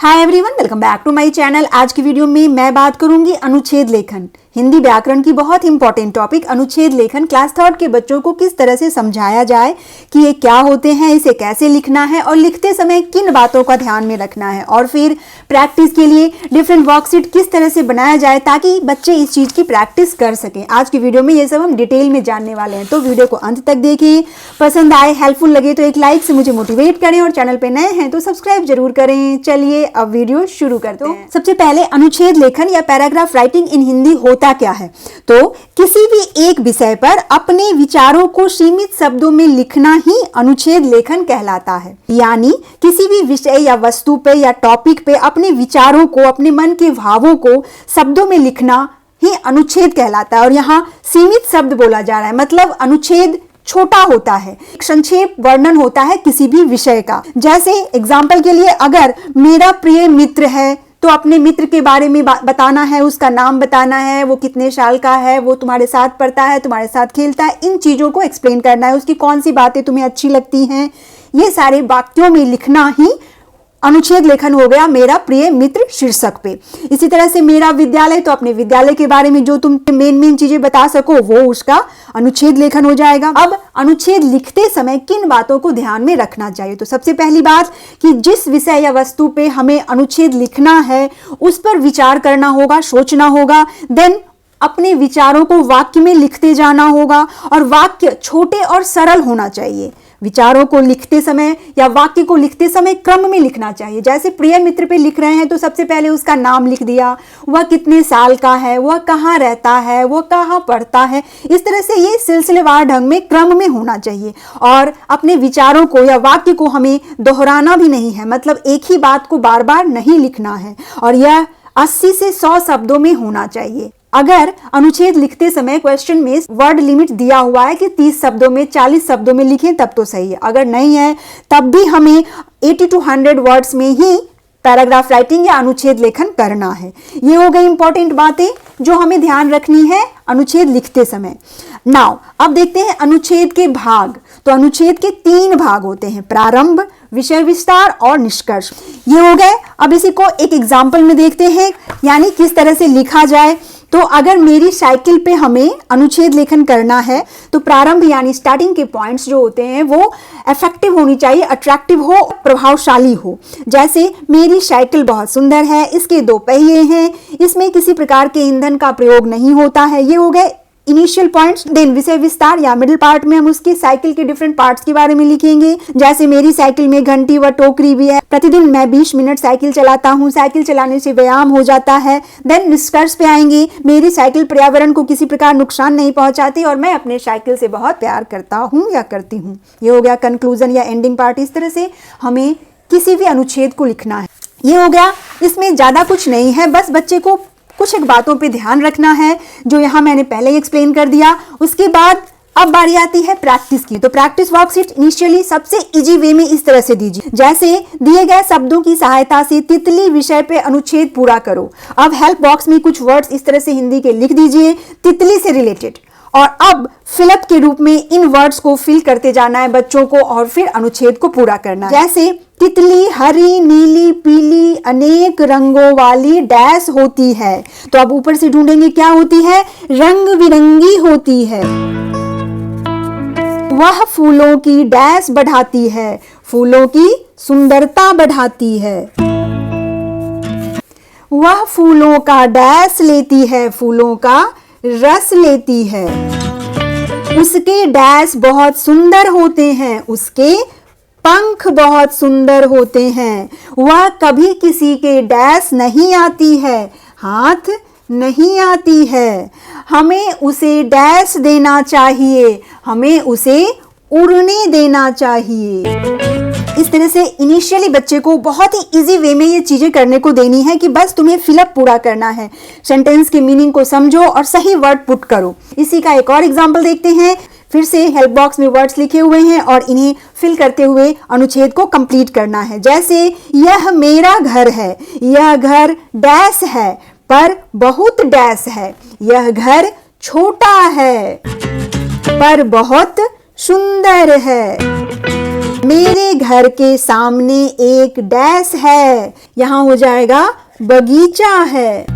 Hi everyone, welcome back to my channel. आज की video में मैं बात करूंगी अनुच्छेद लेखन, हिंदी व्याकरण की बहुत इंपॉर्टेंट टॉपिक अनुच्छेद लेखन। क्लास थर्ड के बच्चों को किस तरह से समझाया जाए कि ये क्या होते हैं, इसे कैसे लिखना है और लिखते समय किन बातों का ध्यान में रखना है, और फिर प्रैक्टिस के लिए डिफरेंट वर्कशीट किस तरह से बनाया जाए ताकि बच्चे इस चीज़ की प्रैक्टिस कर सकें। आज की वीडियो में ये सब हम डिटेल में जानने वाले हैं, तो वीडियो को अंत तक देखिए। पसंद आए, हेल्पफुल लगे तो एक लाइक से मुझे मोटिवेट करें और चैनल पे नए हैं तो सब्सक्राइब जरूर करें। चलिए अब वीडियो शुरू करते हैं। सबसे पहले अनुच्छेद लेखन या पैराग्राफ राइटिंग इन हिंदी होता क्या है? तो किसी भी एक विषय पर अपने विचारों को सीमित शब्दों में लिखना ही अनुच्छेद लेखन कहलाता है। यानी किसी भी विषय या वस्तु पे या टॉपिक पे अपने विचारों को, अपने मन के भावों को शब्दों में लिखना ही अनुच्छेद कहलाता है। और यहाँ सीमित शब्द बोला जा रहा है, मतलब अनुच्छेद छोटा होता है, संक्षेप वर्णन होता है किसी भी विषय का। जैसे एग्जाम्पल के लिए, अगर मेरा प्रिय मित्र है तो अपने मित्र के बारे में बताना है, उसका नाम बताना है, वो कितने साल का है, वो तुम्हारे साथ पढ़ता है, तुम्हारे साथ खेलता है, इन चीज़ों को एक्सप्लेन करना है, उसकी कौन सी बातें तुम्हें अच्छी लगती हैं, ये सारे वाक्यों में लिखना ही अनुच्छेद लेखन हो गया मेरा प्रिय मित्र शीर्षक पे। इसी तरह से मेरा विद्यालय, तो अपने विद्यालय के बारे में जो तुम मेन चीजें बता सको वो उसका अनुच्छेद लेखन हो जाएगा। अब अनुच्छेद लिखते समय किन बातों को ध्यान में रखना चाहिए? तो सबसे पहली बात कि जिस विषय या वस्तु पे हमें अनुच्छेद लिखना है उस पर विचार करना होगा, सोचना होगा। देन अपने विचारों को वाक्य में लिखते जाना होगा और वाक्य छोटे और सरल होना चाहिए। विचारों को लिखते समय या वाक्य को लिखते समय क्रम में लिखना चाहिए। जैसे प्रिय मित्र पे लिख रहे हैं तो सबसे पहले उसका नाम लिख दिया, वह कितने साल का है, वह कहाँ रहता है, वह कहाँ पढ़ता है। इस तरह से ये सिलसिलेवार ढंग में क्रम में होना चाहिए। और अपने विचारों को या वाक्य को हमें दोहराना भी नहीं है, मतलब एक ही बात को बार बार नहीं लिखना है, और यह 80 से 100 शब्दों में होना चाहिए। अगर अनुच्छेद लिखते समय क्वेश्चन में वर्ड लिमिट दिया हुआ है कि 30 शब्दों में, 40 शब्दों में लिखें तब तो सही है, अगर नहीं है तब भी हमें 80 to 100 वर्ड्स में ही पैराग्राफ राइटिंग या अनुच्छेद लेखन करना है। ये हो गई इंपॉर्टेंट बातें जो हमें ध्यान रखनी है अनुच्छेद लिखते समय। नाउ अब देखते हैं अनुच्छेद के भाग। तो अनुच्छेद के 3 भाग होते हैं, प्रारंभ, विषय विस्तार और निष्कर्ष। ये हो गए। अब इसी को एक एग्जाम्पल में देखते हैं, यानी किस तरह से लिखा जाए। तो अगर मेरी साइकिल पे हमें अनुच्छेद लेखन करना है तो प्रारंभ यानी स्टार्टिंग के पॉइंट्स जो होते हैं वो इफेक्टिव होनी चाहिए, अट्रैक्टिव हो, प्रभावशाली हो। जैसे मेरी साइकिल बहुत सुंदर है, इसके 2 पहिए हैं, इसमें किसी प्रकार के ईंधन का प्रयोग नहीं होता है। ये हो गए इनिशियल पॉइंट्स। देन विषय विस्तार या मिडिल पार्ट में हम उसकी साइकिल के डिफरेंट पार्ट्स के बारे में लिखेंगे। जैसे मेरी साइकिल में घंटी व टोकरी भी है, प्रतिदिन मैं 20 मिनट साइकिल चलाता हूँ, साइकिल चलाने से व्यायाम हो जाता है। देन निष्कर्ष पे आएंगे, मेरी साइकिल पर्यावरण को किसी प्रकार नुकसान नहीं पहुंचाती और मैं अपने साइकिल से बहुत प्यार करता हूँ या करती हूँ। ये हो गया कंक्लूजन या एंडिंग पार्ट। इस तरह से हमें किसी भी अनुच्छेद को लिखना है। ये हो गया, इसमें ज्यादा कुछ नहीं है, बस बच्चे को कुछ एक बातों पे ध्यान रखना है जो यहाँ मैंने पहले ही एक्सप्लेन कर दिया। उसके बाद अब बारी आती है प्रैक्टिस की। तो प्रैक्टिस वर्कशीट इनिशियली सबसे इजी वे में इस तरह से दीजिए, जैसे दिए गए शब्दों की सहायता से तितली विषय पे अनुच्छेद पूरा करो। अब हेल्प बॉक्स में कुछ वर्ड्स इस तरह से हिंदी के लिख दीजिए तितली से रिलेटेड, और अब फिलअप के रूप में इन वर्ड्स को फिल करते जाना है बच्चों को और फिर अनुच्छेद को पूरा करना है। जैसे तितली हरी, नीली, पीली, अनेक रंगों वाली डैश होती है। तो अब ऊपर से ढूंढेंगे क्या होती है, रंग बिरंगी होती है। वह फूलों की डैश बढ़ाती है, फूलों की सुंदरता बढ़ाती है। वह फूलों का डैश लेती है, फूलों का रस लेती है। उसके डैश बहुत सुंदर होते हैं, उसके पंख बहुत सुंदर होते हैं। वह कभी किसी के डैश नहीं आती है, हाथ नहीं आती है। हमें उसे डैश देना चाहिए, हमें उसे उड़ने देना चाहिए। इस तरह से इनिशियली बच्चे को बहुत ही इजी वे में ये चीजें करने को देनी है कि बस तुम्हें फिलअप पूरा करना है। सेंटेंस के मीनिंग को समझो और सही वर्ड पुट करो। इसी का एक और एग्जांपल देखते हैं। फिर से हेल्प बॉक्स में वर्ड्स लिखे हुए हैं और इन्हें फिल करते हुए अनुच्छेद को कंप्लीट करना है। जैसे यह मेरा घर है, यह घर डैश है पर बहुत डैश है। यह घर छोटा है पर बहुत सुंदर है। मेरे घर के सामने एक डैश है, यहाँ हो जाएगा बगीचा है,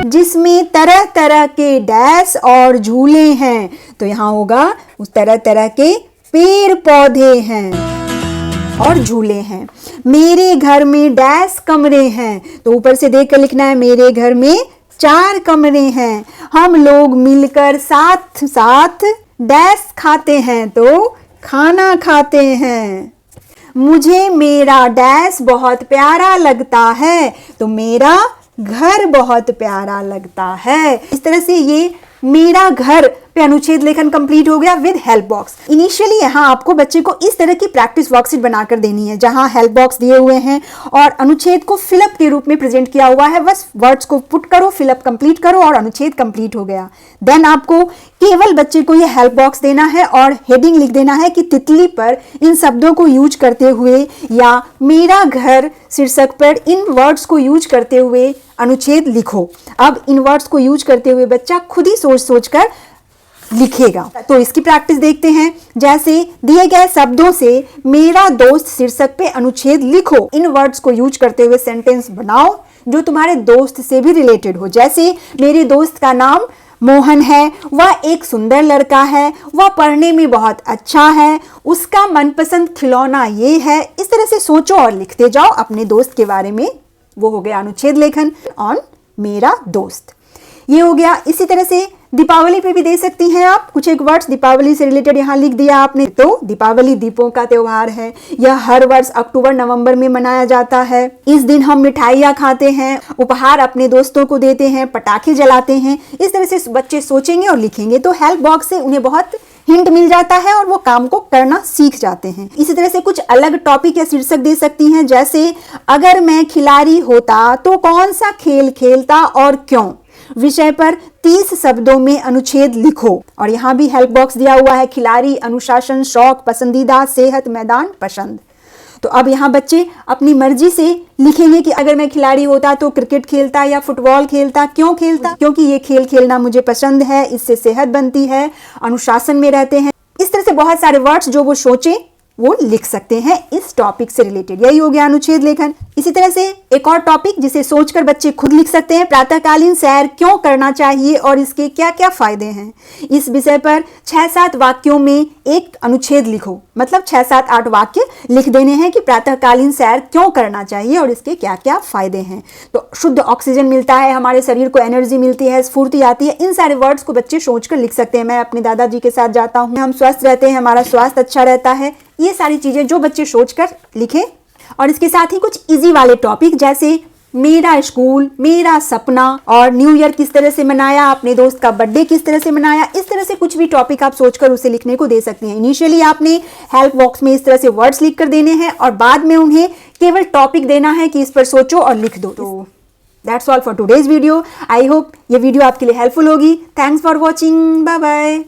जिसमें तरह तरह के डैश और झूले हैं, तो यहाँ होगा उस तरह तरह के पेड़ पौधे हैं और झूले हैं। मेरे घर में डैश कमरे हैं, तो ऊपर से देख कर लिखना है, मेरे घर में 4 कमरे हैं, हम लोग मिलकर साथ साथ डैश खाते हैं, तो खाना खाते हैं। मुझे मेरा डैश बहुत प्यारा लगता है, तो मेरा घर बहुत प्यारा लगता है। इस तरह से ये मेरा घर पे अनुच्छेद लेखन कंप्लीट हो गया विद हेल्प बॉक्स। इनिशियली यहाँ आपको बच्चे को इस तरह की प्रैक्टिस वर्कशीट बनाकर देनी है, जहाँ हेल्प बॉक्स दिए हुए हैं और अनुच्छेद को फिलअप के रूप में प्रेजेंट किया हुआ है। बस वर्ड्स को पुट करो, फिलअप कंप्लीट करो और अनुच्छेद कंप्लीट हो गया। देन आपको केवल बच्चे को ये हेल्प बॉक्स देना है और हेडिंग लिख देना है कि तितली पर इन शब्दों को यूज करते हुए या मेरा घर शीर्षक पर इन वर्ड्स को यूज करते हुए अनुच्छेद लिखो। अब इन वर्ड्स को यूज करते हुए बच्चा खुद ही सोच सोच कर लिखेगा। तो इसकी प्रैक्टिस देखते हैं। जैसे दिए गए शब्दों से मेरा दोस्त शीर्षक पे अनुच्छेद लिखो। इन वर्ड्स को यूज करते हुए सेंटेंस बनाओ जो तुम्हारे दोस्त से भी रिलेटेड हो। जैसे मेरे दोस्त का नाम मोहन है, वह एक सुंदर लड़का है, वह पढ़ने में बहुत अच्छा है, उसका मनपसंद खिलौना ये है। इस तरह से सोचो और लिखते जाओ अपने दोस्त के बारे में। वो हो गया अनुच्छेद लेखन ऑन मेरा दोस्त। ये हो गया। इसी तरह से दीपावली पे भी दे सकती हैं आप कुछ एक वर्ड्स दीपावली से रिलेटेड यहाँ लिख दिया आपने। तो दीपावली दीपों का त्योहार है, यह हर वर्ष अक्टूबर नवंबर में मनाया जाता है। इस दिन हम मिठाइयाँ खाते हैं, उपहार अपने दोस्तों को देते हैं, पटाखे जलाते हैं। इस तरह से बच्चे सोचेंगे और लिखेंगे तो हेल्प बॉक्स से उन्हें बहुत हिंट मिल जाता है और वो काम को करना सीख जाते हैं। इसी तरह से कुछ अलग टॉपिक या शीर्षक दे सकती हैं, जैसे अगर मैं खिलाड़ी होता तो कौन सा खेल खेलता और क्यों। विषय पर 30 शब्दों में अनुच्छेद लिखो। और यहाँ भी हेल्प बॉक्स दिया हुआ है, खिलाड़ी, अनुशासन, शौक, पसंदीदा, सेहत, मैदान, पसंद। तो अब यहाँ बच्चे अपनी मर्जी से लिखेंगे कि अगर मैं खिलाड़ी होता तो क्रिकेट खेलता या फुटबॉल खेलता। क्यों खेलता? क्योंकि ये खेल खेलना मुझे पसंद है, इससे सेहत बनती है, अनुशासन में रहते हैं। इस तरह से बहुत सारे वर्ड्स जो वो सोचे वो लिख सकते हैं इस टॉपिक से रिलेटेड। यही हो गया अनुच्छेद लेखन। इसी तरह से एक और टॉपिक जिसे सोचकर बच्चे खुद लिख सकते हैं, प्रातःकालीन सैर क्यों करना चाहिए और इसके क्या क्या फायदे हैं। इस विषय पर 6-7 वाक्यों में एक अनुच्छेद लिखो। मतलब 6-7-8 वाक्य लिख देने हैं कि प्रातःकालीन सैर क्यों करना चाहिए और इसके क्या क्या फायदे हैं। तो शुद्ध ऑक्सीजन मिलता है, हमारे शरीर को एनर्जी मिलती है, स्फूर्ति आती है। इन सारे वर्ड्स को बच्चे सोचकर लिख सकते हैं। मैं अपने दादाजी के साथ जाता हूँ, हम स्वस्थ रहते हैं, हमारा स्वास्थ्य अच्छा रहता है। ये सारी चीजें जो बच्चे सोचकर लिखें। और इसके साथ ही कुछ इजी वाले टॉपिक जैसे मेरा स्कूल, मेरा सपना और न्यू ईयर किस तरह से मनाया, अपने दोस्त का बर्थडे किस तरह से मनाया। इस तरह से कुछ भी टॉपिक आप सोचकर उसे लिखने को दे सकते हैं। इनिशियली आपने हेल्प बॉक्स में इस तरह से वर्ड्स लिख कर देने हैं और बाद में उन्हें केवल टॉपिक देना है कि इस पर सोचो और लिख दो। तो that's all for today's video. I hope ये वीडियो आपके लिए हेल्पफुल होगी। Thanks for watching. Bye bye.